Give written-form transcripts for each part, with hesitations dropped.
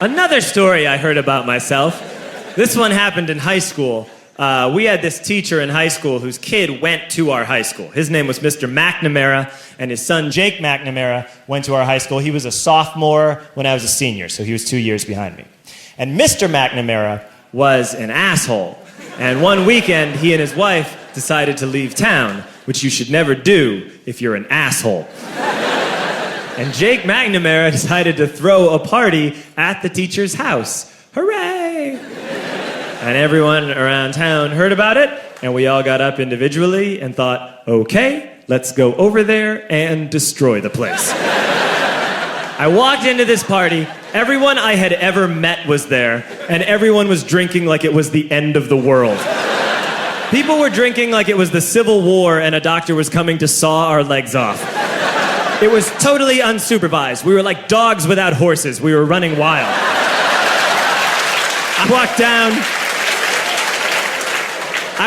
Another story I heard about myself. This one happened in high school. We had this teacher in high school whose kid went to our high school. His name was Mr. McNamara, and his son Jake McNamara went to our high school. He was a sophomore when I was a senior, so he was 2 years behind me. And Mr. McNamara was an asshole. And one weekend, he and his wife decided to leave town, which you should never do if you're an asshole. And Jake McNamara decided to throw a party at the teacher's house. Hooray! And everyone around town heard about it, and we all got up individually and thought, okay, let's go over there and destroy the place. I walked into this party, everyone I had ever met was there, and everyone was drinking like it was the end of the world. People were drinking like it was the Civil War and a doctor was coming to saw our legs off. It was totally unsupervised. We were like dogs without horses. We were running wild. I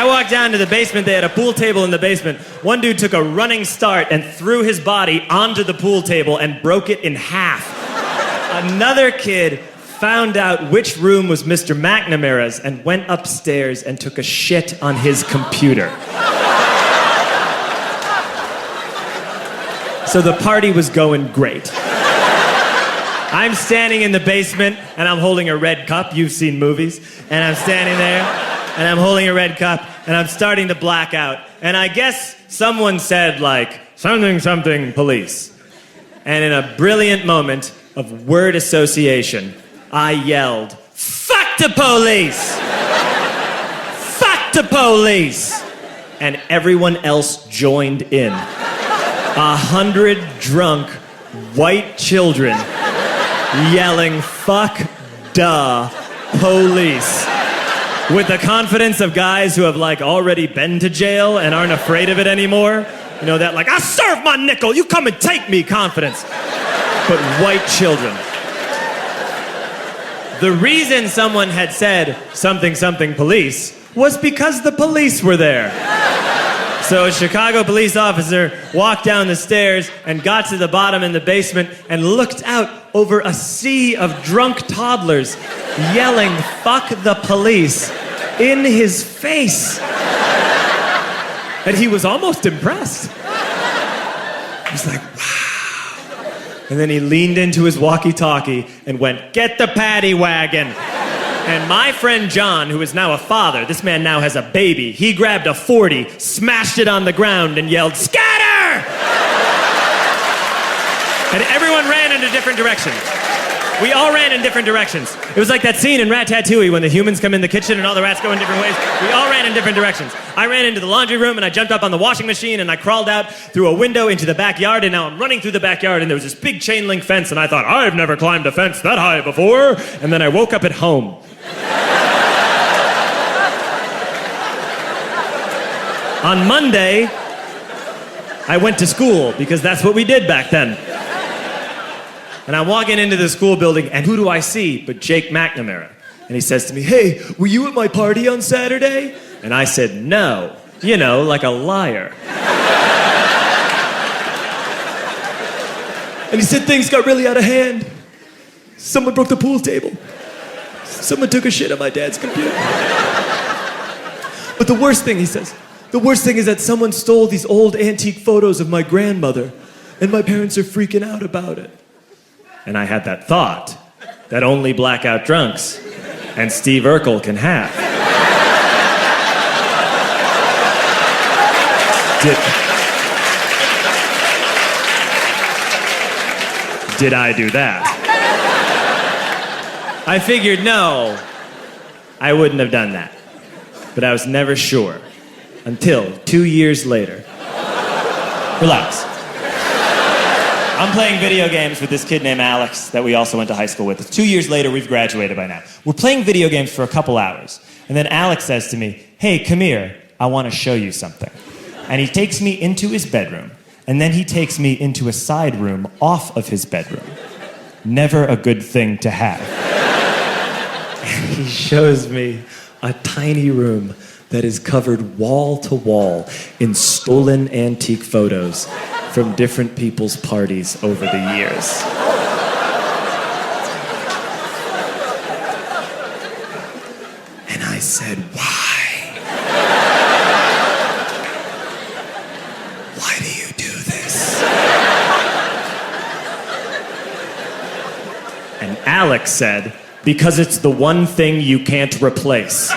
walked down to the basement. They had a pool table in the basement. One dude took a running start and threw his body onto the pool table and broke it in half. Another kid found out which room was Mr. McNamara's and went upstairs and took a shit on his computer. So the party was going great. I'm standing in the basement and I'm holding a red cup. You've seen movies. And I'm standing there and I'm holding a red cup and I'm starting to black out. And I guess someone said like, something, something, police. And in a brilliant moment of word association, I yelled, fuck the police! Fuck the police! And everyone else joined in. 100 drunk white children yelling, fuck the police. With the confidence of guys who have like already been to jail and aren't afraid of it anymore. You know, that like, I serve my nickel, you come and take me confidence. But white children. The reason someone had said something, something, police was because the police were there. So a Chicago police officer walked down the stairs and got to the bottom in the basement and looked out over a sea of drunk toddlers yelling, fuck the police, in his face. And he was almost impressed. He was like, wow. And then he leaned into his walkie-talkie and went, get the paddy wagon. And my friend John, who is now a father, this man now has a baby, he grabbed a 40, smashed it on the ground, and yelled, scatter! And everyone ran in a different direction. We all ran in different directions. It was like that scene in Ratatouille when the humans come in the kitchen and all the rats go in different ways. We all ran in different directions. I ran into the laundry room and I jumped up on the washing machine and I crawled out through a window into the backyard, and now I'm running through the backyard and there was this big chain link fence and I thought, I've never climbed a fence that high before. And then I woke up at home. On Monday, I went to school because that's what we did back then. And I'm walking into the school building, and who do I see but Jake McNamara? And he says to me, hey, were you at my party on Saturday? And I said, no. You know, like a liar. And he said things got really out of hand. Someone broke the pool table. Someone took a shit on my dad's computer. But the worst thing, he says, the worst thing is that someone stole these old antique photos of my grandmother, and my parents are freaking out about it. And I had that thought that only blackout drunks and Steve Urkel can have. Did I do that? I figured, no, I wouldn't have done that. But I was never sure until 2 years later. Relax. I'm playing video games with this kid named Alex that we also went to high school with. 2 years later, we've graduated by now. We're playing video games for a couple hours. And then Alex says to me, hey, come here, I want to show you something. And he takes me into his bedroom. And then he takes me into a side room off of his bedroom. Never a good thing to have. And he shows me a tiny room that is covered wall to wall in stolen antique photos from different people's parties over the years. said, why? Why do you do this? And Alex said, because it's the one thing you can't replace.